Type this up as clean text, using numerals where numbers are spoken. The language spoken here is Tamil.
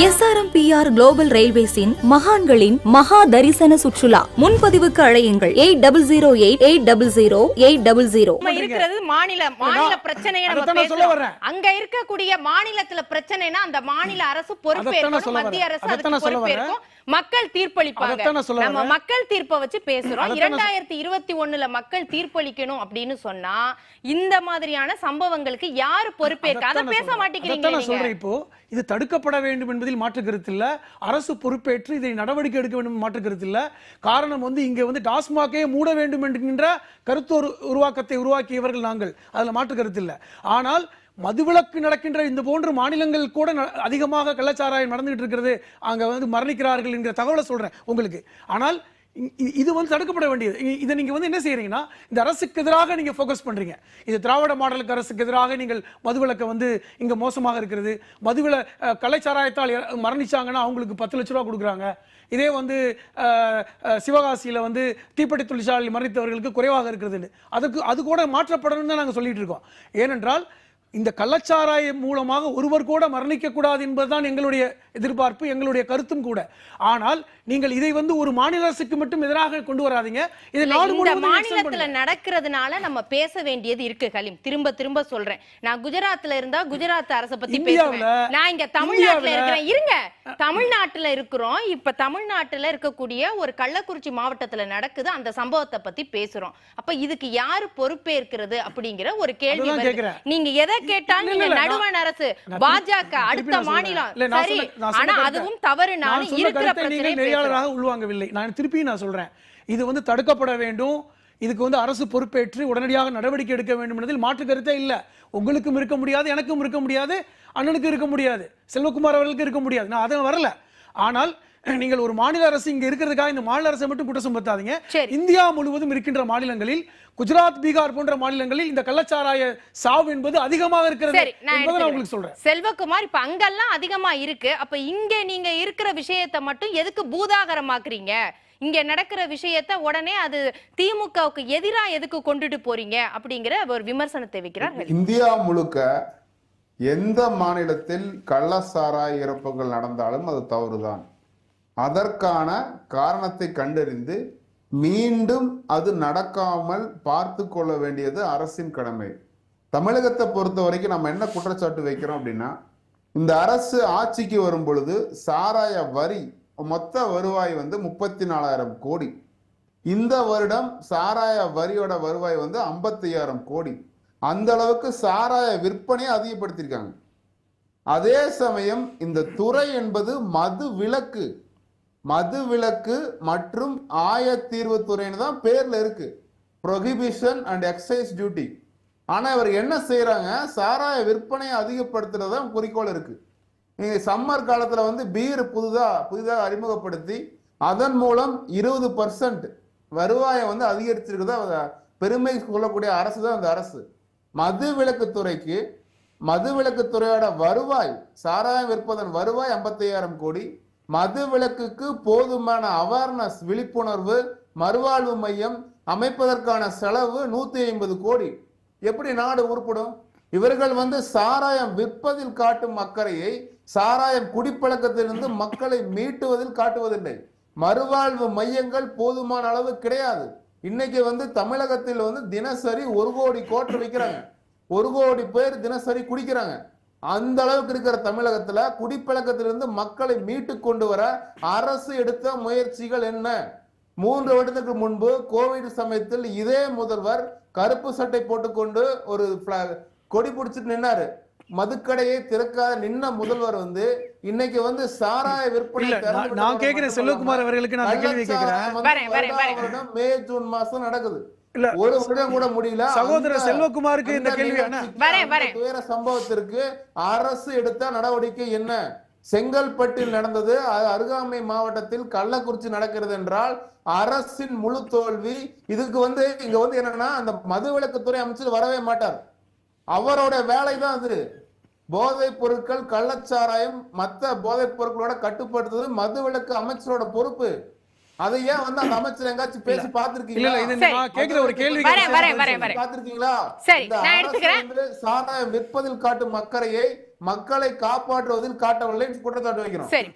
SRMPR குளோபல் ரயில்வேஸின் மகான்களின் மகா தரிசன சுற்றுலா. முன்பதிவுக்கு அழையுங்கள் 8008000800. இருக்கிறது மாநில பிரச்சனையை நம்ம பேசுறோம். அங்க இருக்கக்கூடிய மாநிலத்துல பிரச்சனைனா அந்த மாநில அரசு பொறுப்பேற்கும், மத்திய அரசு அதுக்கு பொறுப்பேற்கும், மக்கள் தீர்ப்பளிப்பாங்க. நம்ம மக்கள் தீர்ப்பை வச்சு பேசுறோம். 2021ல மக்கள் தீர்ப்பளிக்கணும் அப்படின்னு சொன்னா இந்த மாதிரியான சம்பவங்களுக்கு யாரு பொறுப்பேற்க? அதை பேச மாட்டேங்கிறீங்க. இப்போ இது தடுக்கப்பட வேண்டும் என்பதில் மாற்று கருத்து இல்ல. அரசு பொறுப்பேற்று இதை நடவடிக்கை எடுக்க வேண்டும் மாற்று கருத்து இல்ல. காரணம் இங்க டாஸ்மாகே மூட வேண்டும் என்கின்ற கருத்து உருவாக்கத்தை உருவாக்கியவர்கள் நாங்கள், அதுல மாற்று கருத்து இல்ல. ஆனால் மதுவிலக்கு நடக்கின்ற இந்த போன்ற மாநிலங்கள் கூட அதிகமாக கள்ளச்சாராயம் நடந்துகிட்டு இருக்கிறது, அங்க மரணிக்கிறார்கள் என்கிற தகவலை சொல்றேன் உங்களுக்கு. ஆனால் இது தடுக்கப்பட வேண்டியது. இதை நீங்க என்ன செய்யறீங்கன்னா, இந்த அரசுக்கு எதிராக நீங்க போக்கஸ் பண்றீங்க. இது திராவிட மாடலுக்கு அரசுக்கு எதிராக நீங்கள் மதுவிலக்க இங்க மோசமாக இருக்கிறது. கள்ளச்சாராயத்தால் மரணிச்சாங்கன்னா அவங்களுக்கு 10 லட்சம் ரூபாய் கொடுக்குறாங்க. இதே சிவகாசியில தீப்பெட்டி தொழிற்சாலையில் மரணித்தவர்களுக்கு குறைவாக இருக்கிறது. அது கூட மாற்றப்படணும் தான் நாங்கள் சொல்லிட்டு இருக்கோம். ஏனென்றால் இந்த கள்ளச்சாராயம் மூலமாக ஒருவர் கூட மரணிக்க கூடாது என்பதுதான் எங்களுடைய எதிர்பார்ப்பு, எங்களுடைய கருத்தும் கூட. ஆனால் நீங்கள் இதை ஒரு மாநில அரசுக்கு மட்டும் எதிராக கொண்டு வராதீங்க. இது நாடு முழுவதும் மாநிலத்துல நடக்கிறதுனால நம்ம பேச வேண்டியது இருக்கு. ஹலீம், திரும்ப திரும்ப சொல்றேன், நான் குஜராத்ல இருந்தா குஜராத் அரசை பத்தி பேசுவேன். நான் இங்க தமிழ்நாட்டுல இருக்கிறேன். இருங்க, தமிழ்நாட்டுல இருக்கிறோம். இப்ப தமிழ்நாட்டுல இருக்கக்கூடிய ஒரு கள்ளக்குறிச்சி மாவட்டத்துல நடக்குது, அந்த சம்பவத்தை பத்தி பேசுறோம். அப்ப இதுக்கு யாரு பொறுப்பேற்கிறது அப்படிங்கிற ஒரு கேள்வி வருது. நீங்க எதை கேட்டாலும் நீங்க நடுவண் அரசு, பாஜக, அடுத்த மாநிலம், சரி, ஆனா அதுவும் தவறுனால இருக்கிற பிரச்சனை நெறியாளராக உள்வாங்கவில்லை. நான் திருப்பி சொல்றேன், இது தடுக்கப்பட வேண்டும். இதுக்கு அரசு பொறுப்பேற்று உடனடியாக நடவடிக்கை எடுக்க வேண்டும் என்பதில் மாற்று கருத்தே இல்ல. உங்களுக்கும் இருக்க முடியாது, எனக்கும் இருக்க முடியாது, அண்ணனுக்கு இருக்க முடியாது, செல்வகுமார் அவர்களுக்கு இருக்க முடியாது. நான் அதை வரல. ஆனால் நீங்கள் ஒரு மாநில அரசு இங்க இருக்கிறதுக்காக இந்த மாநில அரசை மட்டும் குற்றம் சுமத்தாதீங்க. இந்தியா முழுவதும் இருக்கின்ற மாநிலங்களில், குஜராத், பீகார் போன்ற மாநிலங்களில் இந்த கள்ளச்சாராய சாவு என்பது அதிகமாக இருக்கிறது என்பதை நான் உங்களுக்கு சொல்றேன். செல்வகுமார், இப்ப அங்கெல்லாம் அதிகமா இருக்கு. அப்ப இங்க நீங்க இருக்கிற விஷயத்தை மட்டும் எதுக்கு பூதாகரமாக்குறீங்க? இங்க நடக்கிற விஷயத்தை உடனே அது திமுகவுக்கு எதிரா எதுக்கு கொண்டுட்டு போறீங்க அப்படிங்கிற ஒரு விமர்சனத்தை வைக்கிறார். இந்தியா முழுக்க எந்த மாநிலத்தில் கள்ளச்சாராய இறப்புகள் நடந்தாலும் அது தவறுதான். அதற்கான காரணத்தை கண்டறிந்து மீண்டும் அது நடக்காமல் பார்த்து கொள்ள வேண்டியது அரசின் கடமை. தமிழகத்தை பொறுத்த வரைக்கும் நம்ம என்ன குற்றச்சாட்டு வைக்கிறோம் அப்படின்னா, இந்த அரசு ஆட்சிக்கு வரும் பொழுது சாராய வரி மொத்த வருவாய் 34,000 கோடி. இந்த வருடம் சாராய வரியோட வருவாய் 55,000 கோடி. அந்த அளவுக்கு சாராய விற்பனையை அதிகப்படுத்தியிருக்காங்க. அதே சமயம் இந்த துறை என்பது மது விலக்கு மற்றும் ஆயத்தீர்வுத்துறைன்னு தான் பேர்ல இருக்கு, ப்ரொஹிபிஷன் அண்ட் எக்ஸைஸ் டியூட்டி. ஆனா இவர் என்ன செய்யறாங்க, சாராய விற்பனையை அதிகப்படுத்துறதா குறிக்கோள் இருக்கு. நீங்க சம்மர் காலத்துல பீர் புதிதாக அறிமுகப்படுத்தி அதன் மூலம் 20% வருவாயை அதிகரிச்சிருக்குதா பெருமை சொல்லக்கூடிய அரசு தான் அந்த அரசு. மது விலக்கு துறையோட வருவாய், சாராயம் விற்பதன் வருவாய் 55,000 கோடி. மது விலக்குக்கு போதுமான அவேர்னஸ், விழிப்புணர்வு, மறுவாழ்வு மையம் அமைப்பதற்கான செலவு 150 கோடி. எப்படி நாடு உருப்படும்? இவர்கள் சாராயம் விற்பதில் காட்டும் அக்கறையை சாராயம் குடிப்பழக்கத்திலிருந்து மக்களை மீட்டுவதில் காட்டுவதில்லை. மறுவாழ்வு மையங்கள் போதுமான அளவு கிடையாது. இன்னைக்கு தமிழகத்தில் தினசரி 1 கோடி கோட்டை வைக்கிறாங்க. 1 கோடி பேர் தினசரி குடிக்கிறாங்க. அந்த அளவுக்கு இருக்கிற தமிழகத்துல குடிப்பழக்கத்திலிருந்து மக்களை மீட்டு கொண்டு வர அரசு எடுத்த முயற்சிகள் என்ன? 3 வருடத்துக்கு முன்பு கோவிட் சமயத்தில் இதே முதல்வர் கருப்பு சட்டை போட்டுக்கொண்டு ஒரு கொடி பிடிச்சிட்டு நின்னாரு. மதுக்கடையை திறக்காத நின்ன முதல்வர் இன்னைக்கு சாராய விற்பனை. நான் கேக்குறேன் செல்வகுமார் அவர்களுக்கு, நான் கேள்வி கேக்குறேன். மே ஜூன் மாசம் நடக்குது, ஒரு வருடம் கூட முடியல. சகோதரர் செல்வகுமாருக்கு இந்த கேள்வி துயர சம்பவத்திற்கு அரசு எடுத்த நடவடிக்கை என்ன? செங்கல்பட்டில் நடந்தது, அருகாமை மாவட்டத்தில் கள்ளக்குறிச்சி நடக்கிறது என்றால் அரசின் முழு தோல்வி. இதுக்கு இங்க என்னன்னா, அந்த மதுவிலக்குத்துறை அமைச்சர் வரவே மாட்டார். அவரோட வேலை தான் அது. போதைப் பொருட்கள், கள்ளச்சாராயம், மற்ற போதைப் பொருட்களோட கட்டுப்படுத்துவது மதுவிலக்கு அமைச்சரோட பொறுப்பு. அதை ஏன் அந்த அமைச்சர் எங்காச்சும் பேசி பாத்திருக்கீங்களா? வரேன். சாராயம் விற்பதில் காட்டும் அக்கறையை மக்களை காப்பாற்றுவதில் காட்டவில்லை குற்றச்சாட்டு வைக்கிறோம். சரி.